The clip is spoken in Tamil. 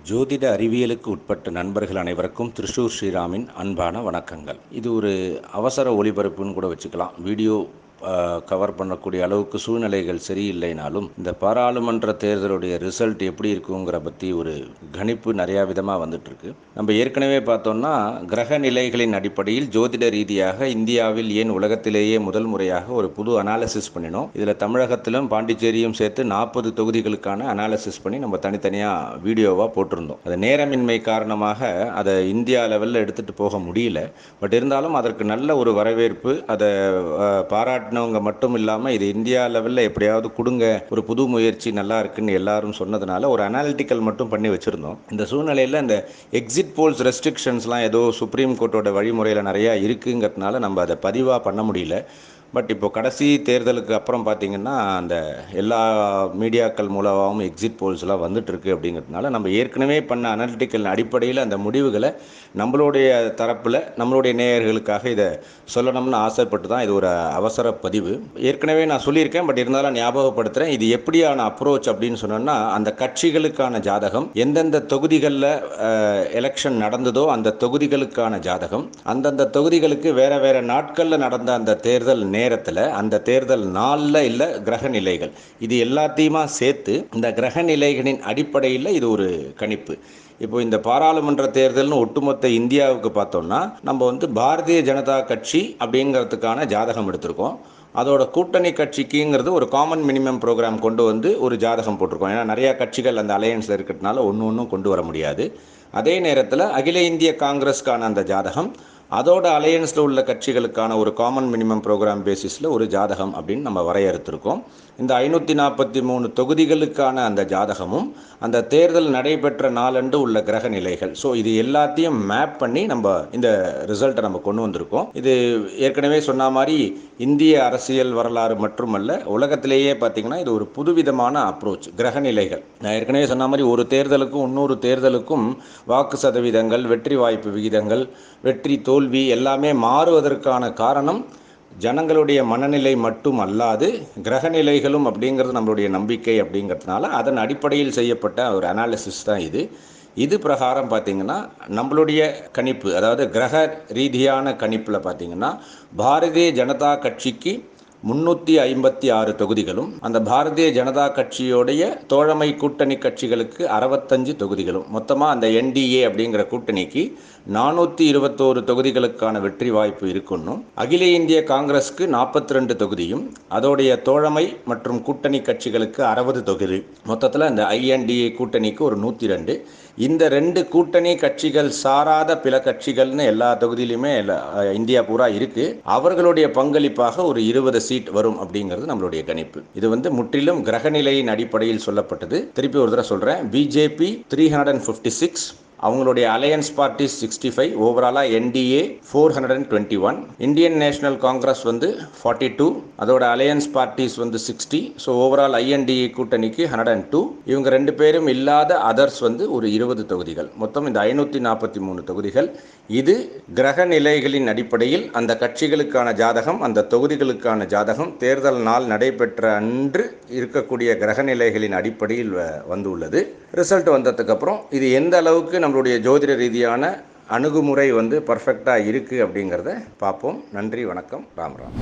ஜோதிட அறிவியலுக்கு உட்பட்ட நண்பர்கள் அனைவருக்கும் திருச்சூர் ஸ்ரீராமின் அன்பான வணக்கங்கள். இது ஒரு அவசர ஒளிபரப்புன்னு கூட வச்சுக்கலாம். வீடியோ கவர் பண்ணக்கூடிய அளவுக்கு சூழ்நிலைகள் சரியில்லைனாலும் இந்த பாராளுமன்ற தேர்தலுடைய ரிசல்ட் எப்படி இருக்குங்கிற பற்றி ஒரு கணிப்பு நிறையா விதமாக வந்துட்டுருக்கு. நம்ம ஏற்கனவே பார்த்தோம்னா கிரக நிலைகளின் அடிப்படையில் ஜோதிட ரீதியாக இந்தியாவில் ஏன் உலகத்திலேயே முதல் முறையாக ஒரு புது அனாலிசிஸ் பண்ணினோம். இதில் தமிழகத்திலும் பாண்டிச்சேரியும் சேர்த்து 40 தொகுதிகளுக்கான அனாலிசிஸ் பண்ணி நம்ம தனித்தனியாக வீடியோவாக போட்டிருந்தோம். அது நேரமின்மை காரணமாக அதை இந்தியா லெவலில் எடுத்துகிட்டு போக முடியல. பட் இருந்தாலும் அதற்கு நல்ல ஒரு வரவேற்பு, அதை பாராட்டினவங்க மட்டும் இல்லாமல் இது இந்தியா லெவலில் எப்படியாவது கொடுங்க, ஒரு புது முயற்சி நல்லா இருக்குன்னு எல்லாரும் சொன்னதுனால ஒரு அனாலிட்டிக்கல் மட்டும் பண்ணி வச்சுருந்தோம். இந்த சூழ்நிலையில் இந்த எக்ஸிட் போல்ஸ் ரெஸ்ட்ரிக்ஷன்ஸ்லாம் ஏதோ சுப்ரீம் கோர்ட்டோட வழிமுறையில் நிறையா இருக்குங்கிறதுனால நம்ம அதை பதிவாக பண்ண முடியல. பட் இப்போ கடைசி தேர்தலுக்கு அப்புறம் பார்த்திங்கன்னா அந்த எல்லா மீடியாக்கள் மூலமாகவும் எக்ஸிட் போல்ஸ்லாம் வந்துட்டுருக்கு. அப்படிங்கிறதுனால நம்ம ஏற்கனவே பண்ண அனாலிட்டிக்கல் அடிப்படையில் அந்த முடிவுகளை நம்மளுடைய தரப்பில் நம்மளுடைய நேயர்களுக்காக இதை சொல்லணும்னு ஆசைப்பட்டு தான் இது ஒரு அவசர பதிவு. ஏற்கனவே நான் சொல்லியிருக்கேன், பட் இருந்தாலும் ஞாபகப்படுத்துகிறேன். இது எப்படியான அப்ரோச் அப்படின்னு சொன்னோன்னா, அந்த கட்சிகளுக்கான ஜாதகம், எந்தெந்த தொகுதிகளில் எலெக்ஷன் நடந்ததோ அந்த தொகுதிகளுக்கான ஜாதகம், அந்தந்த தொகுதிகளுக்கு வேறு வேறு நாட்களில் நடந்த அந்த தேர்தல் நேரத்தில், அந்த தேர்தல் நாளில் இல்லை கிரக நிலைகள், இது எல்லாத்தையுமா சேர்த்து இந்த கிரக நிலைகளின் அடிப்படையில் இது ஒரு கணிப்பு. இப்போ இந்த பாராளுமன்ற தேர்தல்னு ஒட்டுமொத்த இந்தியாவுக்கு பார்த்தோம்னா நம்ம பாரதிய ஜனதா கட்சி அப்படிங்கிறதுக்கான ஜாதகம் எடுத்திருக்கோம். அதோட கூட்டணி கட்சிக்குங்கிறது ஒரு காமன் மினிமம் ப்ரோக்ராம் கொண்டு ஒரு ஜாதகம் போட்டிருக்கோம். ஏன்னா நிறையா கட்சிகள் அந்த அலையன்ஸில் இருக்கிறதுனால ஒன்றும் கொண்டு வர முடியாது. அதே நேரத்தில் அகில இந்திய காங்கிரஸ்க்கான அந்த ஜாதகம், அதோட அலையன்ஸில் உள்ள கட்சிகளுக்கான ஒரு காமன் மினிமம் ப்ரோக்ராம் பேசிஸில் ஒரு ஜாதகம் அப்படின்னு நம்ம வரையறுத்திருக்கோம். இந்த 543 தொகுதிகளுக்கான அந்த ஜாதகமும் அந்த தேர்தல் நடைபெற்ற நாளன்று உள்ள கிரக நிலைகள், ஸோ இது எல்லாத்தையும் மேப் பண்ணி நம்ம இந்த ரிசல்ட்டை நம்ம கொண்டு வந்திருக்கோம். இது ஏற்கனவே சொன்ன மாதிரி இந்திய அரசியல் வரலாறு மட்டுமல்ல, உலகத்திலேயே பார்த்திங்கன்னா இது ஒரு புதுவிதமான அப்ரோச். கிரக நிலைகள், நான் ஏற்கனவே சொன்ன மாதிரி ஒரு தேர்தலுக்கும் இன்னொரு தேர்தலுக்கும் வாக்கு சதவீதங்கள், வெற்றி வாய்ப்பு விகிதங்கள், வெற்றி தோல்வி எல்லாமே மாறுவதற்கான காரணம் ஜனங்களுடைய மனநிலை மட்டும் அல்லாது கிரகநிலைகளும் அப்படிங்கிறது நம்மளுடைய நம்பிக்கை. அப்படிங்கிறதுனால அதன் அடிப்படையில் செய்யப்பட்ட ஒரு அனாலிசிஸ் தான் இது. இது பிரகாரம் பார்த்திங்கன்னா நம்மளுடைய கணிப்பு, அதாவது கிரக ரீதியான கணிப்பில் பார்த்திங்கன்னா பாரதிய ஜனதா கட்சிக்கு 356 தொகுதிகளும், அந்த பாரதிய ஜனதா கட்சியோடைய தோழமை கூட்டணி கட்சிகளுக்கு 65 தொகுதிகளும், மொத்தமாக அந்த என்டிஏ அப்படிங்கிற கூட்டணிக்கு 421 தொகுதிகளுக்கான வெற்றி வாய்ப்பு இருக்குன்னும், அகில இந்திய காங்கிரஸுக்கு 42 தொகுதியும், அதோடைய தோழமை மற்றும் கூட்டணி கட்சிகளுக்கு 60 தொகுதி, மொத்தத்தில் அந்த ஐஎன்டிஏ கூட்டணிக்கு ஒரு 102. இந்த 2 கூட்டணி கட்சிகள் சாராத பிற கட்சிகள்னு எல்லா தொகுதியிலுமே இந்தியா பூரா இருக்கு. அவர்களுடைய பங்களிப்பாக ஒரு 20 சீட் வரும் அப்படிங்கிறது நம்மளுடைய கணிப்பு. இது முற்றிலும் கிரகநிலையின் அடிப்படையில் சொல்லப்பட்டது. திருப்பி ஒரு தடவை சொல்றேன். பிஜேபி 356, அவங்களுடைய அலையன்ஸ் பார்ட்டிஸ் 65, ஓவராலாக என்டிஏ 421, இந்தியன் நேஷனல் காங்கிரஸ் 42, அதோட alliance parties 60, so overall INDIA கூட்டணிக்கு 102. இவங்க 2 பேரும் இல்லாத அதர்ஸ் ஒரு 20 தொகுதிகள், மொத்தம் இந்த 543 தொகுதிகள். இது கிரக நிலைகளின் அடிப்படையில் அந்த கட்சிகளுக்கான ஜாதகம், அந்த தொகுதிகளுக்கான ஜாதகம் தேர்தல் நாள் நடைபெற்ற அன்று இருக்கக்கூடிய கிரக நிலைகளின் அடிப்படையில் வந்துள்ளது. ரிசல்ட் வந்ததுக்கப்புறம் இது எந்த அளவுக்கு நம்மளுடைய ஜோதிட ரீதியான அணுகுமுறை பர்ஃபெக்டாக இருக்குது அப்படிங்கிறத பார்ப்போம். நன்றி, வணக்கம், ராம் ராம்.